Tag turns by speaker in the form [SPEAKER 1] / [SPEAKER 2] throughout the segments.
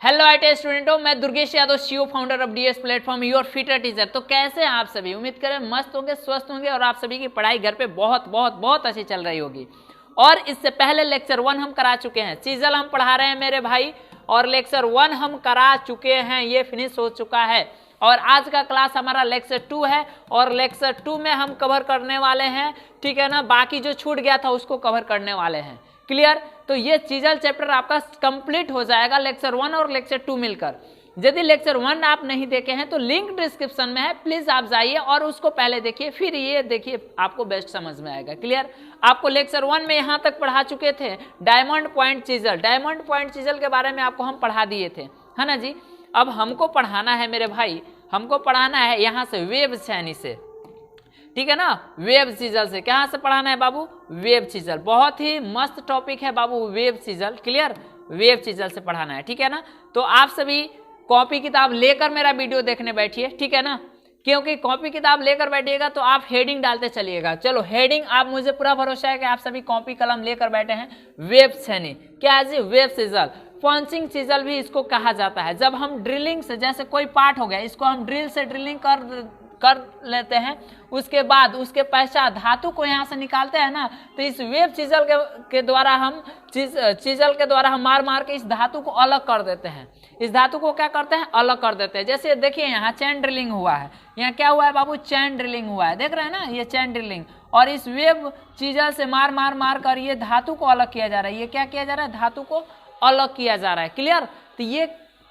[SPEAKER 1] Hello IT स्टूडेंटों, मैं Durgesh Yadav, CEO founder of DS platform your fitter teacher. तो कैसे हैं आप सभी? उम्मीद करें मस्त होंगे, स्वस्थ होंगे और आप सभी की पढ़ाई घर पे बहुत बहुत बहुत अच्छी चल रही होगी। और इससे पहले लेक्चर 1 हम करा चुके हैं, चीजल हम पढ़ा रहे हैं मेरे भाई, और लेक्चर 1 हम करा चुके हैं, ये फिनिश हो चुका है। और आज का क्लास हमारा लेक्चर 2 है और लेक्चर 2 में हम कवर करने वाले हैं, ठीक है ना, बाकी जो छूट गया था उसको कवर करने वाले हैं। क्लियर? तो ये चीजल चैप्टर आपका कंप्लीट हो जाएगा लेक्चर 1 और लेक्चर 2 मिलकर। यदि लेक्चर 1 आप नहीं देखे हैं तो लिंक डिस्क्रिप्शन में है, प्लीज आप जाइए और उसको पहले देखिए, फिर ये देखिए, आपको बेस्ट समझ में आएगा। क्लियर? आपको लेक्चर 1 में यहाँ तक पढ़ा चुके थे diamond point chisel, diamond point chisel के बारे में आपको हम पढ़ा दिए थे, है ना जी। अब हमको पढ़ाना है मेरे भाई, हमको पढ़ाना है यहाँ से वेब सैनी से, ठीक है ना, वेब चीजल से। कहाँ से पढ़ाना है बाबू? Web chisel. बहुत ही मस्त टॉपिक है बाबू, web chisel. Clear? Web chisel से पढ़ाना है, ठीक है ना। तो आप सभी कॉपी किताब लेकर मेरा वीडियो देखने बैठिए, ठीक है ना, क्योंकि कॉपी किताब लेकर बैठिएगा तो आप हेडिंग डालते चलिएगा। चलो हेडिंग, आप मुझे पूरा भरोसा है कि आप सभी कॉपी कलम लेकर बैठे हैं। वेब सैनी क्या है जी? वेब चीजल, पंचिंग चीजल भी इसको कहा जाता है। जब हम ड्रिलिंग से, जैसे कोई पार्ट हो गया, इसको हम ड्रिल से ड्रिलिंग कर लेते हैं, उसके बाद उसके पश्चात धातु को यहाँ से निकालते हैं ना, तो इस वेब चीजल के द्वारा हम चीजल के द्वारा हम मार मार के इस धातु को अलग कर देते हैं। इस धातु को क्या करते हैं? अलग कर देते हैं। जैसे देखिए यहाँ चैन ड्रिलिंग हुआ है, यहाँ क्या हुआ है बाबू? चैन ड्रिलिंग हुआ है, देख रहे हैं ना, ये चैन ड्रिलिंग। और इस वेब चीजल से मार मार मार कर ये धातु को अलग किया जा रहा है। ये क्या किया जा रहा है? धातु को अलग किया जा रहा है। क्लियर? तो ये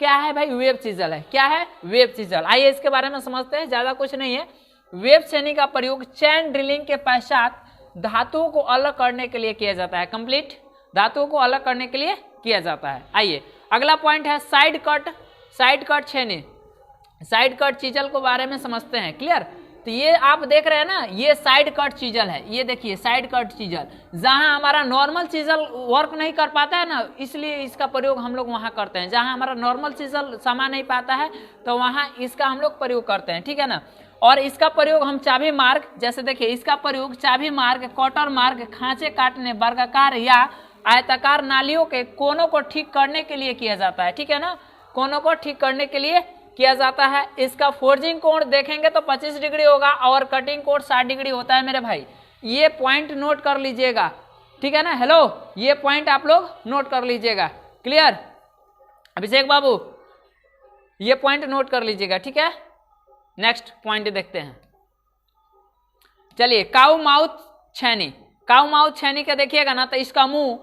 [SPEAKER 1] क्या है भाई? वेब चीजल है। क्या है? Web chisel. आइए इसके बारे में समझते हैं, ज्यादा कुछ नहीं है। वेब सैनी का प्रयोग चैन ड्रिलिंग के पश्चात धातुओं को अलग करने के लिए किया जाता है। कंप्लीट धातुओं को अलग करने के लिए किया जाता है। आइए अगला पॉइंट है साइड कट, साइड कट छेनी, साइड कट चीजल के बारे में समझते हैं। क्लियर? तो ये आप देख रहे हैं ना, ये साइड कट चीजल है। ये देखिए साइड कट चीजल, जहां हमारा नॉर्मल चीजल वर्क नहीं कर पाता है ना, इसलिए इसका प्रयोग हम लोग वहां करते हैं। जहां हमारा नॉर्मल चीजल समा नहीं पाता है तो वहां इसका हम लोग प्रयोग करते हैं, ठीक है ना। और इसका प्रयोग हम चाबी मार्ग, जैसे देखिए इसका प्रयोग चाबी मार्ग, कटर मार्ग, खांचे काटने, वर्गाकार या आयताकार नालियों के कोनों को ठीक करने के लिए किया जाता है, ठीक है ना, कोनों को ठीक करने के लिए किया जाता है। इसका फोर्जिंग कोण देखेंगे तो 25 डिग्री होगा और कटिंग कोण 60 डिग्री होता है मेरे भाई। ये पॉइंट नोट कर लीजिएगा, ठीक है ना। हेलो, ये पॉइंट आप लोग नोट कर लीजिएगा। क्लियर अभिषेक बाबू? ये पॉइंट नोट कर लीजिएगा, ठीक है। नेक्स्ट पॉइंट देखते हैं। चलिए काऊ माउथ छेनी, काऊ माउथ छेनी का देखिएगा ना, तो इसका मुंह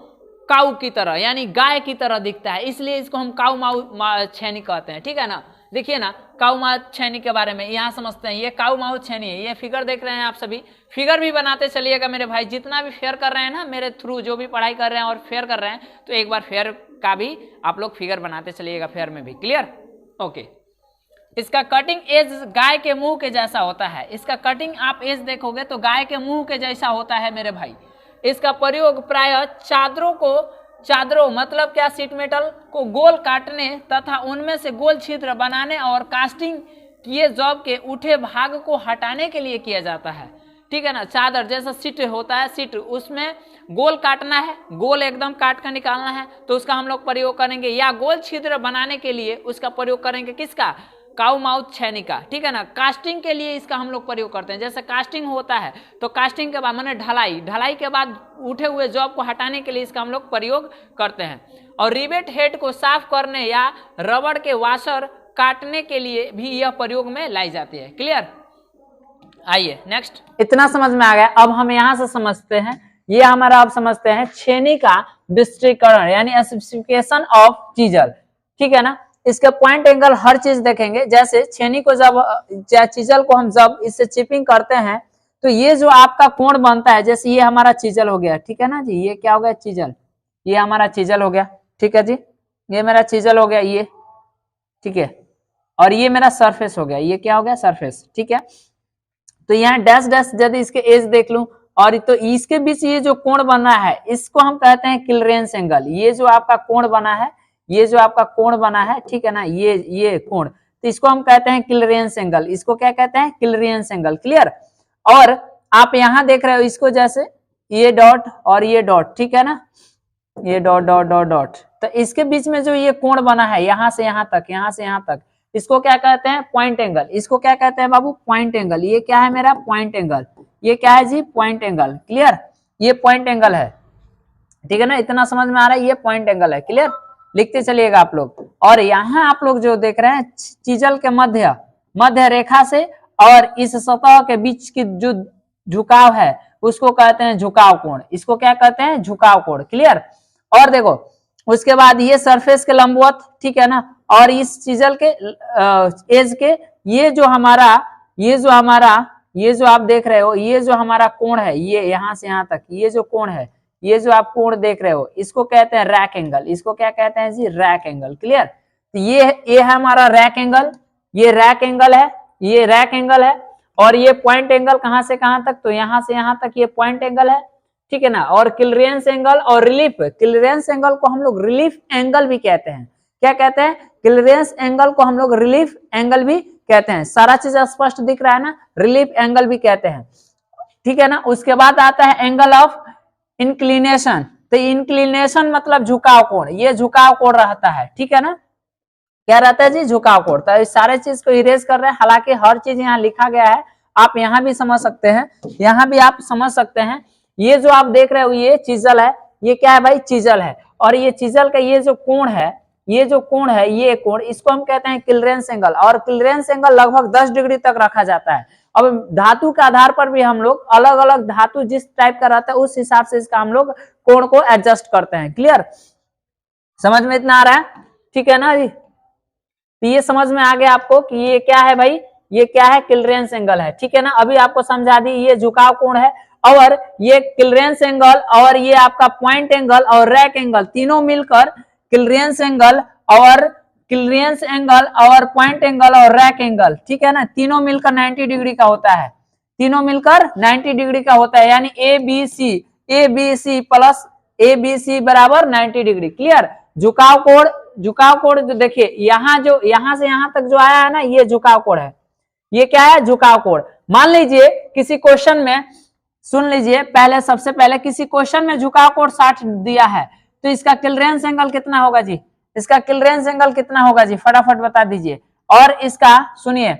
[SPEAKER 1] काऊ की तरह यानी गाय की तरह दिखता है, इसलिए इसको हम काऊ माउथ छेनी कहते हैं, ठीक है ना। देखिए ना काऊ माउथ छेनी के बारे में यहाँ समझते हैं। ये काऊ माउथ छेनी है। ये फिगर देख रहे हैं आप सभी, फिगर भी बनाते चलिएगा मेरे भाई। जितना भी फेयर कर रहे हैं ना मेरे थ्रू, जो भी पढ़ाई कर रहे हैं और फेयर कर रहे हैं, तो एक बार फेयर का भी आप लोग फिगर बनाते चलिएगा, फेयर में भी। क्लियर? ओके। इसका कटिंग एज गाय के मुंह के जैसा होता है। इसका कटिंग आप एज देखोगे तो गाय के मुंह के जैसा होता है मेरे भाई। इसका प्रयोग प्रायः चादरों मतलब क्या, सीट मेटल को गोल काटने तथा उनमें से गोल छिद्र बनाने और कास्टिंग किए जॉब के उठे भाग को हटाने के लिए किया जाता है, ठीक है ना। चादर जैसा सीट होता है, सीट, उसमें गोल काटना है, गोल एकदम काट कर निकालना है, तो उसका हम लोग प्रयोग करेंगे। या गोल छिद्र बनाने के लिए उसका प्रयोग करेंगे, किसका? काऊ माउथ छेनी का, ठीक है ना। कास्टिंग के लिए इसका हम लोग प्रयोग करते हैं। जैसे कास्टिंग होता है तो कास्टिंग के बाद माने ढलाई, ढलाई के बाद उठे हुए जॉब को हटाने के लिए इसका हम लोग प्रयोग करते हैं। और रिवेट हेड को साफ करने या रबड़ के वाशर काटने के लिए भी यह प्रयोग में लाई जाती है। क्लियर? आइए नेक्स्ट। इतना समझ में आ गया। अब हम यहाँ से समझते हैं, ये हमारा आप समझते हैं छेनी का विस्त्रीकरण यानी स्पेसिफिकेशन ऑफ चीजल, ठीक है ना। इसके पॉइंट एंगल हर चीज देखेंगे। जैसे छेनी को जब चीजल को हम जब इससे चिपिंग करते हैं तो ये जो आपका कोण बनता है, जैसे ये हमारा चीजल हो गया, ठीक है ना जी, ये क्या हो गया? चीजल। ये हमारा चीजल हो गया, ठीक है जी, ये मेरा चीजल हो गया, ये ठीक है। और ये मेरा सरफेस हो गया, ये क्या हो गया? सरफेस, ठीक है। तो यहाँ डैश डैश यदि इसके एज देख लूं और तो इसके बीच ये जो कोण बना है इसको हम कहते हैं क्लीयरेंस एंगल। ये जो आपका कोण बना है, ये जो आपका कोण बना है, ठीक है ना, ये कोण, तो इसको हम कहते हैं क्लीयरेंस एंगल। इसको क्या कहते हैं? Clearance angle. क्लियर? और आप यहां देख रहे हो इसको, जैसे ये डॉट और ये डॉट, ठीक है ना, ये डॉट डॉट डॉट डॉट, तो इसके बीच में जो ये कोण बना है यहां से यहां तक, यहां से यहां तक, इसको क्या कहते हैं? Point angle. इसको क्या कहते हैं बाबू? Point angle. ये क्या है मेरा? Point angle. ये क्या है जी? Point angle. क्लियर? ये पॉइंट एंगल है, ठीक है ना? इतना समझ में आ रहा है? ये पॉइंट एंगल है। क्लियर? लिखते चलिएगा आप लोग। और यहाँ आप लोग जो देख रहे हैं चीजल के मध्य रेखा से और इस सतह के बीच की जो झुकाव है उसको कहते हैं झुकाव कोण। इसको क्या कहते हैं? झुकाव कोण। क्लियर? और देखो उसके बाद ये सरफेस के लंबवत, ठीक है ना? और इस चीजल के एज के ये जो आप देख रहे हो, ये जो हमारा कोण है, ये यहां से यहां तक ये जो कोण है, ये जो आप कोण देख रहे हो, इसको कहते हैं रैक एंगल। इसको क्या कहते हैं जी? Rack angle. क्लियर? तो ये है हमारा रैक एंगल, ये रैक एंगल है, ये रैक एंगल है। और ये पॉइंट एंगल कहां से कहां तक? तो यहां से यहां तक ये पॉइंट एंगल है, ठीक है ना? और क्लियरेंस एंगल और रिलीफ, क्लियरेंस एंगल को हम लोग रिलीफ एंगल भी कहते हैं। क्या कहते हैं? क्लियरेंस एंगल को हम लोग रिलीफ एंगल भी कहते हैं। सारा चीज स्पष्ट दिख रहा है ना? रिलीफ एंगल भी कहते हैं, ठीक है ना? उसके बाद आता है एंगल ऑफ इंक्लिनेशन। तो इंक्लिनेशन मतलब झुकाव कोण, ये झुकाव कोण रहता है, ठीक है ना? क्या रहता है जी? झुकाव कोण। तो इस सारे चीज को इरेज कर रहे हैं, हालांकि हर चीज यहाँ लिखा गया है, आप यहाँ भी समझ सकते हैं, यहाँ भी आप समझ सकते हैं। ये जो आप देख रहे हो ये चीजल है, ये क्या है भाई? चीजल है। और ये चीजल का ये जो कोण है, ये जो कोण है, ये कोण, इसको हम कहते हैं क्लियरेंस एंगल। और क्लियरेंस एंगल लगभग 10 डिग्री तक रखा जाता है। अब धातु के आधार पर भी हम लोग अलग अलग धातु जिस टाइप का रहता है उस हिसाब से इसका हम लोग कोण को एडजस्ट करते हैं। क्लियर? समझ में इतना आ रहा है? ठीक है ना जी? तो ये समझ में आ गया आपको कि ये क्या है भाई? ये क्या है? क्लियरेंस एंगल है, ठीक है ना? अभी आपको समझा दी, ये झुकाव कोण है और ये क्लियरेंस एंगल और ये आपका पॉइंट एंगल और रैक एंगल तीनों मिलकर क्लियरेंस एंगल और पॉइंट एंगल और रैक एंगल, ठीक है ना? तीनों मिलकर 90 डिग्री का होता है, तीनों मिलकर 90 डिग्री का होता है, यानी A B C plus A B C बराबर 90 डिग्री। क्लियर? झुकाव कोण जो देखिए यहां से यहां तक जो आया है ना, ये झुकाव कोण है। ये क्या है? झुकाव कोण। मान लीजिए किसी क्वेश्चन में, सुन लीजिए, सबसे पहले किसी क्वेश्चन में झुकाव कोण 60 दिया है, तो इसका क्लियरेंस एंगल कितना होगा जी? इसका क्लियरेंस एंगल कितना होगा जी? फटाफट बता दीजिए। और इसका सुनिए,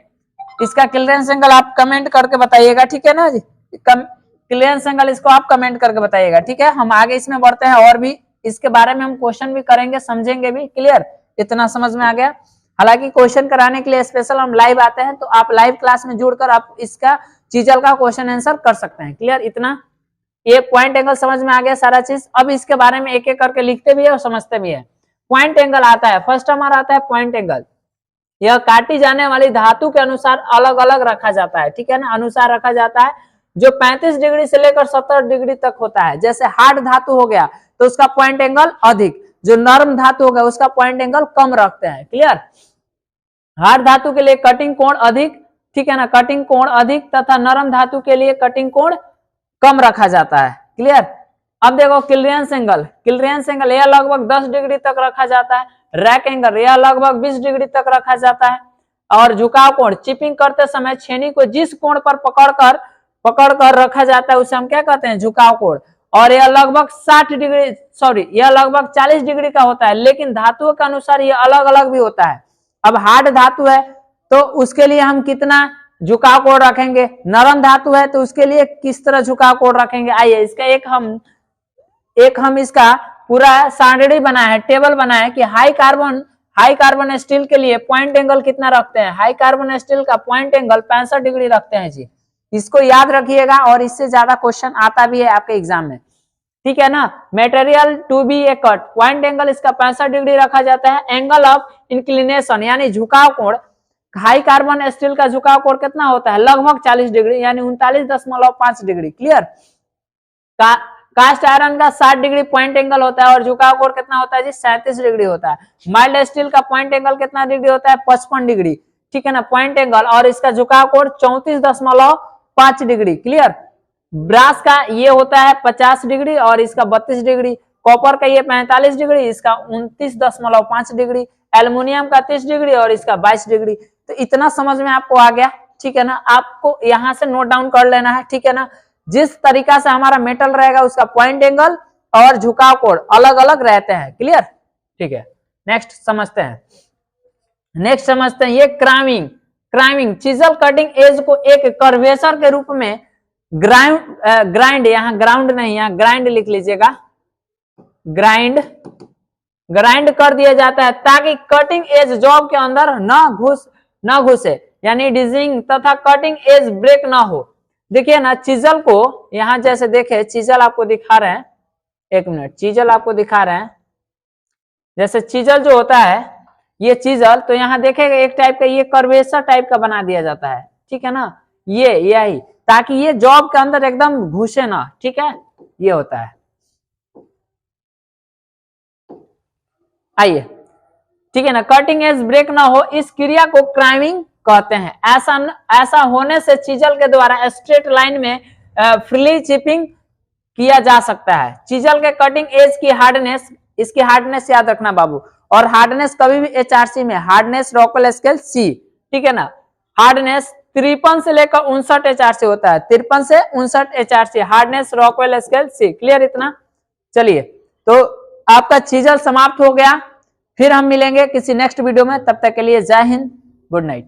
[SPEAKER 1] इसका क्लियरेंस एंगल आप कमेंट करके बताइएगा, ठीक है ना जी? क्लियरेंस एंगल इसको आप कमेंट करके बताइएगा, ठीक है? हम आगे इसमें बढ़ते हैं और भी इसके बारे में हम क्वेश्चन भी करेंगे, समझेंगे भी। क्लियर? इतना समझ में आ गया? हालांकि क्वेश्चन कराने के लिए स्पेशल हम लाइव आते हैं, तो आप लाइव क्लास में जुड़कर आप इसका चीजल का क्वेश्चन आंसर कर सकते हैं। क्लियर? इतना ये पॉइंट एंगल समझ में आ गया सारा चीज। अब इसके बारे में एक एक करके लिखते भी है और समझते भी है। पॉइंट एंगल आता है, फर्स्ट हमारा आता है पॉइंट एंगल। यह काटी जाने वाली धातु के अनुसार अलग अलग रखा जाता है, ठीक है ना? अनुसार रखा जाता है, जो 35 डिग्री से लेकर 70 डिग्री तक होता है। जैसे हार्ड धातु हो गया तो उसका पॉइंट एंगल अधिक, जो नरम धातु हो गया उसका पॉइंट एंगल कम रखते हैं। क्लियर? हार्ड धातु के लिए कटिंग कोण अधिक, ठीक है ना? कटिंग कोण अधिक तथा नरम धातु के लिए कटिंग कोण कम रखा जाता है। क्लियर? अब देखो क्लियरेंस एंगल यह लगभग 10 डिग्री तक रखा जाता है। रैक एंगल यह लगभग 20 डिग्री तक रखा जाता है। और झुकाव कोण, चिपिंग करते समय छेनी को जिस कोण पर पकड़कर रखा जाता है उसे हम क्या कहते हैं? झुकाव कोण। और यह लगभग 40 डिग्री का होता है, लेकिन धातुओं के अनुसार यह अलग अलग भी होता है। अब हार्ड धातु है तो उसके लिए हम कितना झुकाव कोण रखेंगे, नरम धातु है तो उसके लिए किस तरह झुकाव कोण रखेंगे। आइए इसका एक हम इसका पूरा सारणी बनाए हैं, टेबल बनाए कि हाई कार्बन स्टील के लिए पॉइंट एंगल कितना रखते हैं। हाई कार्बन स्टील का पॉइंट एंगल 65 डिग्री रखते हैं जी। इसको याद रखिएगा और इससे ज्यादा क्वेश्चन आता भी है आपके एग्जाम में, ठीक है ना? Material to be a cut, point angle इसका 65 डिग्री रखा जाता है। एंगल ऑफ इंक्लिनेशन यानी झुकाव कोण, हाई कार्बन स्टील का झुकाव कोण कितना होता है? लगभग 40 डिग्री यानी 39.5 डिग्री। क्लियर? कास्ट आयरन का 60 डिग्री पॉइंट एंगल होता है और झुकाव कोण कितना होता है जी? 37 डिग्री होता है। माइल्ड स्टील का पॉइंट एंगल कितना डिग्री होता है? 55 डिग्री, ठीक है ना? पॉइंट एंगल और इसका झुकाव कोण 34.5 डिग्री। क्लियर? ब्रास का ये होता है 50 डिग्री और इसका 32 डिग्री। कॉपर का ये 45 डिग्री, इसका 29.5 डिग्री। एल्युमिनियम का 30 डिग्री और इसका 22 डिग्री। तो इतना समझ में आपको आ गया, ठीक है ना? आपको यहां से नोट डाउन कर लेना है, ठीक है ना? जिस तरीका से हमारा मेटल रहेगा उसका पॉइंट एंगल और झुकाव कोण अलग अलग रहते हैं। क्लियर, ठीक है। नेक्स्ट समझते हैं ये क्राइमिंग चिजल कटिंग एज को एक कर्वेचर के रूप में ग्राइंड यहाँ ग्राउंड नहीं, यहाँ ग्राइंड लिख लीजिएगा, ग्राइंड कर दिया जाता है ताकि कटिंग एज जॉब के अंदर न घुसे, यानी डिजिंग तथा कटिंग एज ब्रेक ना हो। देखिए ना, चिजल को यहां जैसे देखे, चिजल आपको दिखा रहे हैं, एक मिनट, चिजल आपको दिखा रहे हैं, जैसे चिजल जो होता है ये चिजल, तो यहाँ देखेगा एक टाइप का ये कर्वेचर टाइप का बना दिया जाता है, ठीक है ना, ये यही, ताकि ये जॉब के अंदर एकदम घुसे ना, ठीक है, ये होता है। आइए, ठीक है ना, कटिंग एज ब्रेक ना हो, इस क्रिया को क्राइमिंग कहते हैं। ऐसा होने से चिजल के द्वारा स्ट्रेट लाइन में फ्रीली चिपिंग किया जा सकता है। चिजल के कटिंग एज की हार्डनेस, इसकी हार्डनेस याद रखना बाबू, और हार्डनेस कभी भी HRC में हार्डनेस रॉकवेल स्केल C, ठीक है ना, हार्डनेस 53 से लेकर 59 HRC होता है, 53 से 59 HRC hardness Rockwell scale C। Clear इतना? चलिए, तो आपका चिजल समाप्त हो गया, फिर हम मिलेंगे किसी नेक्स्ट वीडियो में, तब तक के लिए जय हिंद, गुड नाइट।